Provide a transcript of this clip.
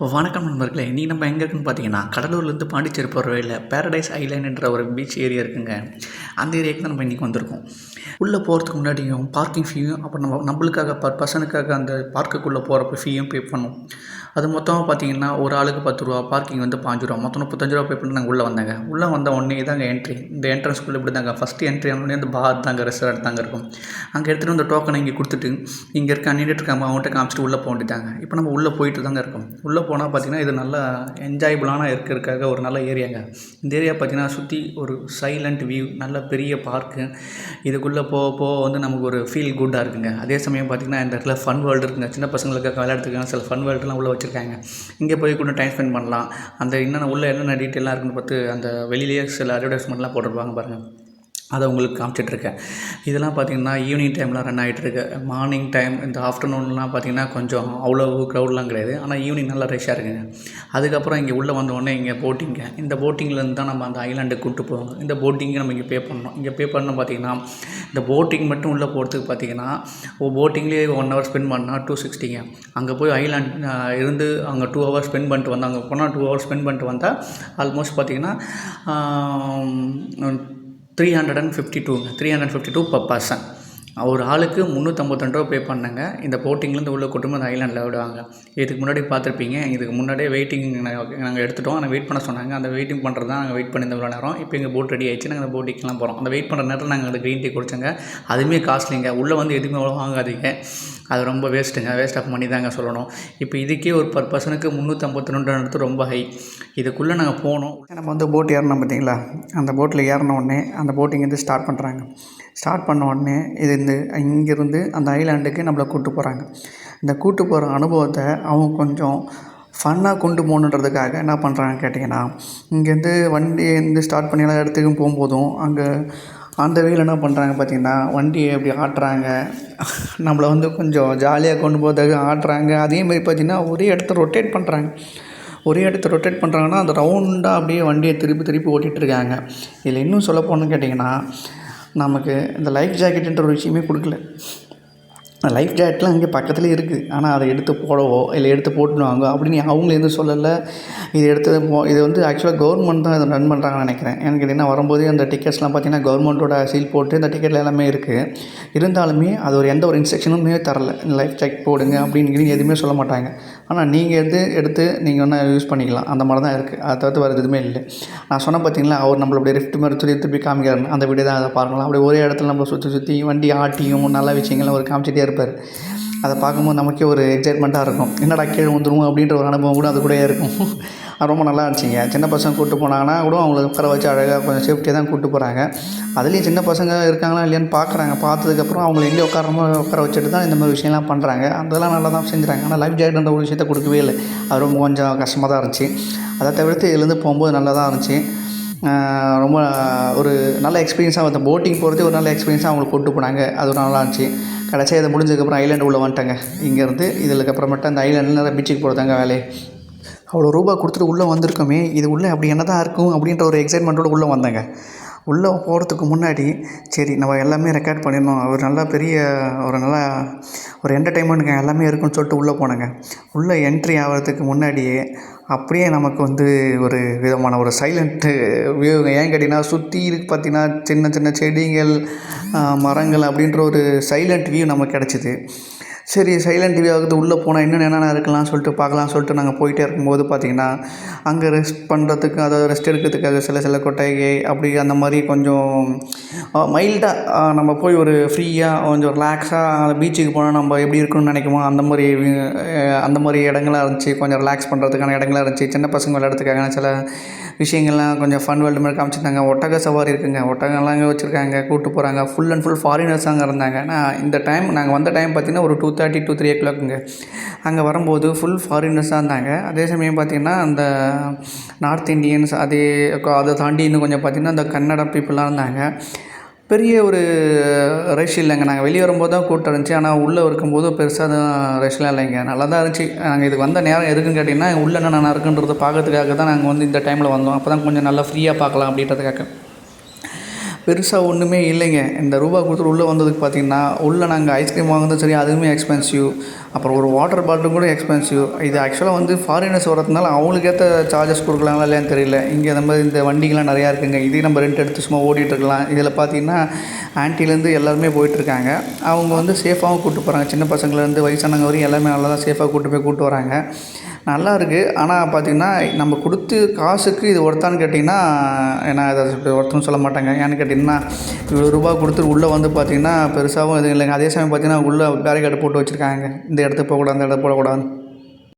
வணக்கம் நண்பர்களே. இன்றைக்கி நம்ம எங்கே இருக்குன்னு பார்த்தீங்கன்னா, கடலூர்லேருந்து பாண்டிச்சேரி போகிற வழியில் பேரடைஸ் ஐலேண்டுன்ற ஒரு பீச் ஏரியா இருக்குங்க. அந்த ஏரியாவுக்கு தான் நம்ம இன்றைக்கி வந்திருக்கோம். உள்ளே போகிறதுக்கு முன்னாடியும் பார்க்கிங் ஃபீயும், அப்புறம் நம்மளுக்காக பர்சனுக்காக அந்த பார்க்குக்குள்ளே போகிறப்ப ஃபீயும் பே பண்ணோம். அது மொத்தமாக பார்த்தீங்கன்னா, ஒரு ஆளுக்கு 10 ரூபா, பார்க்கிங் வந்து 5 ரூபா, மொத்தம் 35 ரூபா பே பண்ணி நாங்கள் உள்ளே வந்தேங்க. உள்ளே வந்த உடனே தாங்க என்ட்ரி. இந்த என்ட்ரன்ஸ்குள்ளே இப்படி தாங்க ஃபஸ்ட்டு என்ட்ரி ஆனோடனே அந்த பார் தாங்க, ரெஸ்டாரண்ட் தாங்க இருக்கும். அங்கே எடுத்துகிட்டு வந்து டோக்கனை இங்கே கொடுத்துட்டு, இங்கே இருக்க அன்னிட்டு இருக்காமல் அவங்கள்ட்ட காமிச்சிட்டு உள்ளே போக வேண்டியதாங்க. இப்போ நம்ம உள்ளே போயிட்டு தாங்க இருக்கோம். உள்ளே போனால் பார்த்தீங்கன்னா, இது நல்லா என்ஜாயபுளான இருக்கிறதுக்காக ஒரு நல்ல ஏரியாங்க. இந்த ஏரியா பார்த்தீங்கன்னா, சுற்றி ஒரு சைலண்ட் வியூ, நல்ல பெரிய பார்க்கு. இதுக்குள்ளே போக போக வந்து நமக்கு ஒரு ஃபீல் குட்டாக இருக்குங்க. அதே சமயம் பார்த்திங்கன்னா, இந்த இடத்துல ஃபன் வேர்ல்டு இருக்குங்க. சின்ன பசங்களுக்காக விளையாடுறதுக்கான சில ஃபன் வேர்ல்டுலாம் உள்ளே வச்சுருக்காங்க. இங்கே போய் கூட டைம் ஸ்பெண்ட் பண்ணலாம். அந்த உள்ளே என்னென்ன டீட்டெயிலாக இருக்குன்னு பார்த்து அந்த வெளியிலேயே சில அட்வர்டைஸ்மெண்ட்லாம் போட்டிருப்பாங்க பாருங்கள், அதை உங்களுக்கு காமிச்சிட்ருக்கேன். இதெல்லாம் பார்த்திங்கன்னா ஈவினிங் டைமில் ரன் ஆகிட்டுருக்கு. மார்னிங் டைம் இந்த ஆஃப்டர்நூன்லாம் பார்த்திங்கன்னா கொஞ்சம் அவ்வளோ க்ரௌட்லாம் கிடையாது. ஆனால் ஈவினிங் நல்லா ரஷ்ஷாக இருக்குங்க. அதுக்கப்புறம் இங்கே உள்ளே வந்தோடனே இங்கே போட்டிங்க. இந்த போட்டிங்லேருந்து தான் நம்ம அந்த ஐலாண்டுக்கு கூப்பிட்டு போவாங்க. இந்த போட்டிங்கு நம்ம இங்கே பே பண்ணணும். இங்கே பே பண்ணணும் பார்த்திங்கன்னா, இந்த போட்டிங் மட்டும் உள்ளே போகிறதுக்கு பார்த்திங்கன்னா, போட்டிங்லேயே 1 ஹவர் ஸ்பெண்ட் பண்ணால் 260ங்க. அங்கே போய் ஐலாண்ட் இருந்து அங்கே 2 ஹவர்ஸ் ஸ்பெண்ட் பண்ணிட்டு வந்தால், அங்கே போனால் 2 ஹவர்ஸ் ஸ்பெண்ட் பண்ணிட்டு வந்தால் ஆல்மோஸ்ட் பார்த்திங்கன்னா 352 per person. ஒரு ஆளுக்கு 352 ரூபா பே பண்ணேங்க. இந்த போட்டிங்லேருந்து உள்ளே கூட்டும்போது அந்த ஐலாண்டில் விடுவாங்க. இதுக்கு முன்னாடி பார்த்துருப்பீங்க. இதுக்கு முன்னாடியே வெயிட்டிங் நாங்கள் எடுத்துட்டோம். ஆனால் வெயிட் பண்ண சொன்னாங்க. அந்த வெயிட்டிங் பண்ணுறது தான் நாங்கள் வெயிட் பண்ணியிருந்த இவ்வளோ நேரம். இப்போ எங்கள் போட் ரெடி ஆகிடுச்சு. நாங்கள் அந்த போட்டிங்கெலாம் போகிறோம். அந்த வெயிட் பண்ணுற நேரத்தில் நாங்கள் அந்த க்ரீன் டீ குடிச்சோங்க. அதுவுமே காஸ்ட்லிங்க. உள்ளே வந்து எதுவுமே அவ்வளோ வாங்காதீங்க. அது ரொம்ப வேஸ்ட்டுங்க. வேஸ்ட் ஆஃப் மணி தாங்க சொல்லணும். இப்போ இதுக்கே ஒரு பர் பர்சனுக்கு 352 ரொம்ப ஹை. இதுக்குள்ளே நாங்கள் போனோம். நம்ம வந்து போட் ஏறினோம் பார்த்தீங்களா, அந்த போட்டில் ஏறின உடனே அந்த போட்டிங் வந்து ஸ்டார்ட் பண்ணுறாங்க. ஸ்டார்ட் பண்ண உடனே இங்கேருந்து அந்த ஐலாண்டுக்கு நம்மளை கூப்பிட்டு போகிறாங்க. இந்த கூப்பிட்டு போகிற அனுபவத்தை அவங்க கொஞ்சம் ஃபன்னாக கொண்டு போகணுன்றதுக்காக என்ன பண்ணுறாங்கன்னு கேட்டிங்கன்னா, இங்கேருந்து வண்டியை ஸ்டார்ட் பண்ணி எல்லா இடத்துக்கும் போகும்போதும் அங்கே அந்த வேல என்ன பண்ணுறாங்க பார்த்திங்கன்னா, வண்டியை எப்படி ஆட்டுறாங்க, நம்மளை வந்து கொஞ்சம் ஜாலியாக கொண்டு போகிறதுக்கு ஆட்டுறாங்க. அதேமாதிரி பார்த்திங்கன்னா ஒரே இடத்த ரொட்டேட் பண்ணுறாங்கன்னா அந்த ரவுண்டாக அப்படியே வண்டியை திருப்பி ஓட்டிகிட்ருக்காங்க. இதில் இன்னும் சொல்ல போகணுன்னு கேட்டிங்கன்னா, நமக்கு இந்த லைஃப் ஜாக்கெட்டுன்ற ஒரு விஷயமே கொடுக்கல. லைஃப் ஜாக்கெட்லாம் அங்கே பக்கத்துலேயே இருக்குது. ஆனால் அதை எடுத்து போடவோ இல்லை எடுத்து போட்டுடுவாங்க அப்படின்னு அவங்களும் எதுவும் சொல்லலை. இது வந்து ஆக்சுவலாக கவர்மெண்ட் தான் இதை ரன் பண்ணுறாங்கன்னு நினைக்கிறேன். எனக்கு கேட்டிங்கன்னா, வரும்போதே அந்த டிக்கெட்ஸ்லாம் பார்த்திங்கன்னா கவர்மெண்ட்டோட சீல் போட்டு இந்த டிக்கெட்டில் எல்லாமே இருக்குது. இருந்தாலுமே அது எந்த ஒரு இன்ஸ்ட்ரக்ஷனுமே தரல. லைஃப் ஜாக்கெட் போடுங்க அப்படின்னு எதுவுமே சொல்ல மாட்டாங்க. ஆனால் நீங்கள் எடுத்து நீங்கள் வேணால் யூஸ் பண்ணிக்கலாம். அந்த மாதிரி தான் இருக்குது. அதை தவிர்த்து வேறு எதுவுமே இல்லை. நான் சொன்னேன் பார்த்தீங்களா, அவர் நம்மளை அப்படியே லிஃப்ட் மாதிரி திருப்பி காமிக்கிறாருன்னு, அந்த வீடியோ தான். அதை பாருங்களா, அப்படியே ஒரே இடத்துல நம்ம சுற்றி வண்டி ஆட்டியும் நல்ல விஷயங்கள்லாம் ஒரு காமிச்சிட்டே இருப்பார். அதை பார்க்கும்போது நமக்கே ஒரு எக்ஸைட்மெண்ட்டாக இருக்கும். என்னடா கீழே வந்துடுவோம் அப்படின்ற ஒரு அனுபவம் கூட அது கூடயே இருக்கும். அது ரொம்ப நல்லா இருந்துச்சுங்க. சின்ன பசங்க கூப்பிட்டு போனாங்கன்னா கூட அவங்கள உட்கார வச்சு அழகாக கொஞ்சம் சேஃப்டியாக தான் கூப்பிட்டு போகிறாங்க. அதுலேயும் சின்ன பசங்க இருக்காங்களா இல்லையான்னு பார்க்குறாங்க. பார்த்ததுக்கப்புறம் அவங்கள எங்கே உட்கார வச்சுட்டு தான் இந்த மாதிரி விஷயம்லாம் பண்ணுறாங்க. அதெல்லாம் நல்லா தான் செஞ்சுறாங்க. ஆனால் லைஃப் ஜாக்கெட்ன்ற ஒரு விஷயத்தை கொடுக்கவே இல்லை. அது ரொம்ப கொஞ்சம் கஷ்டமாக தான் இருந்துச்சு. அதை தவிர்த்து இதுலேருந்து போகும்போது நல்லா தான் இருந்துச்சு. ரொம்ப ஒரு நல்ல எக்ஸ்பீரியன்ஸாக அந்த போட்டிங் போகிறதே ஒரு நல்ல எக்ஸ்பீரியன்ஸாக அவங்களுக்கு கூப்பிட்டு போனாங்க. அது ஒரு நல்லா இருந்துச்சு. கடைசியாக இதை முடிஞ்சதுக்கப்புறம் ஐலாண்டு உள்ளே வந்துட்டாங்க. இங்கேருந்து இதுக்கப்புறமேட்டு அந்த ஐலாண்டில் பீச்சுக்கு போகிறதாங்க வேலையை. அவ்வளோ ரூபா கொடுத்துட்டு உள்ளே வந்திருக்கோமே, இது உள்ளே அப்படி என்ன தான் இருக்கும் அப்படின்ற ஒரு எக்ஸைட்மெண்ட்டோடு உள்ளே வந்தேங்க. உள்ளே போகிறதுக்கு முன்னாடி சரி நம்ம எல்லாமே ரெக்கார்ட் பண்ணிடணும், ஒரு நல்ல பெரிய ஒரு என்டர்டெயின்மெண்ட்டுங்க எல்லாமே இருக்குன்னு சொல்லிட்டு உள்ளே போனேங்க. உள்ளே என்ட்ரி ஆகிறதுக்கு முன்னாடியே அப்படியே நமக்கு வந்து ஒரு விதமான ஒரு சைலண்ட்டு வியூங்க. ஏன் கேட்டிங்கன்னா, சுற்றி பார்த்திங்கன்னா சின்ன சின்ன செடிகள், மரங்கள் அப்படின்ற ஒரு சைலண்ட் வியூ நமக்கு கிடச்சிது. சரி, சைலண்ட் வியூ ஆகுது, உள்ளே போனால் என்னென்ன இருக்கலாம்னு சொல்லிட்டு பார்க்கலாம்னு சொல்லிட்டு நாங்கள் போயிட்டே இருக்கும்போது பார்த்திங்கன்னா, அங்கே ரெஸ்ட் பண்ணுறதுக்கு, அதாவது ரெஸ்ட் எடுக்கிறதுக்காக சில கொட்டகை அப்படி அந்த மாதிரி கொஞ்சம் மைல்டாக நம்ம போய் ஒரு ஃப்ரீயாக கொஞ்சம் ரிலாக்ஸாக அந்த பீச்சுக்கு போனால் நம்ம எப்படி இருக்கணும்னு நினைக்குமோ அந்த மாதிரி இடங்களாக இருந்துச்சு. கொஞ்சம் ரிலாக்ஸ் பண்ணுறதுக்கான இடங்களாக இருந்துச்சு. சின்ன பசங்க விளையாடுறதுக்கான சில விஷயங்கள்லாம் கொஞ்சம் ஃபன் வேர்ல்டு மாதிரி காமிச்சிருந்தாங்க. ஒட்டக சவாரி இருக்குங்க. ஒட்டகம்லாம் அங்கே வச்சுருக்காங்க, கூப்பிட்டு போகிறாங்க. ஃபுல் அண்ட் ஃபுல் ஃபாரினர்ஸ் அங்கே இருந்தாங்க. ஆனால் நாங்கள் வந்த டைம் பார்த்திங்கன்னா ஒரு 2:30 to 3 o'clock. அங்கே வரும்போது ஃபுல் ஃபாரினர்ஸாக இருந்தாங்க. அதே சமயம் பார்த்திங்கன்னா அந்த நார்த் இண்டியன்ஸ் அதை தாண்டி இன்னும் கொஞ்சம் பார்த்திங்கன்னா அந்த கன்னடா பீப்புளெலாம் இருந்தாங்க. பெரிய ஒரு ரஷ் இல்லைங்க. நாங்கள் வெளியே வரும்போது தான் கூட்டம் இருந்துச்சு. ஆனால் உள்ளே இருக்கும்போது பெருசாக தான் ரஷ்லாம் இல்லைங்க. நல்லா தான் இருந்துச்சு. நாங்கள் இதுக்கு வந்த நேரம் எதுக்குன்னு கேட்டிங்கன்னா, உள்ளே என்ன இருக்குன்றதை பார்க்கறதுக்காக தான் நாங்கள் வந்து இந்த டைமில் வந்தோம். அப்போ தான் கொஞ்சம் நல்லா ஃப்ரீயாக பார்க்கலாம் அப்படின்றதுக்காக. பெருசாக ஒன்றுமே இல்லைங்க. இந்த ரூபா கொடுத்துட்டு உள்ளே வந்ததுக்கு பார்த்தீங்கன்னா, உள்ளே நாங்கள் ஐஸ்கிரீம் வாங்குனதும் சரி அதுவுமே எக்ஸ்பென்சிவ். அப்புறம் ஒரு வாட்டர் பாட்டிலும் கூட எக்ஸ்பென்சிவ். இது ஆக்சுவலாக வந்து ஃபாரினர்ஸ் வரதுனால அவங்களுக்கு ஏற்ற சார்ஜஸ் கொடுக்கலாங்களா இல்லையான்னு தெரியல. இங்கே இந்த மாதிரி இந்த வண்டிகள்லாம் நிறையா இருக்குங்க. இதையும் நம்ம ரெண்ட் எடுத்து சும்மா ஓட்டிகிட்ருக்கலாம். இதில் பார்த்தீங்கன்னா ஆன்ட்டிலேருந்து எல்லாருமே போயிட்டுருக்காங்க. அவங்க வந்து சேஃபாகவும் கூப்பிட்டு போகிறாங்க. சின்ன பசங்கள்லேருந்து வயசானவங்க வரையும் எல்லாமே நல்லா தான் சேஃபாக கூப்பிட்டு வராங்க. நல்லா இருக்குது. ஆனால் பார்த்திங்கன்னா நம்ம கொடுத்து காசுக்கு இது ஒர்த்தான்னு கேட்டிங்கன்னா நான் அதை ஒர்த்துன்னு சொல்ல மாட்டேங்க. ஏன்னு கேட்டிங்கன்னா இவ்வளோ ரூபா கொடுத்துட்டு உள்ளே வந்து பார்த்திங்கன்னா பெருசாகவும் எதுவும் இல்லைங்க. அதே சமயம் பார்த்திங்கன்னா உள்ளே பேரிகார்டு போட்டு வச்சுருக்காங்க. இந்த இடத்துக்கு போகக்கூடாது, அந்த இடத்துக்கு போகக்கூடாதுன்னு.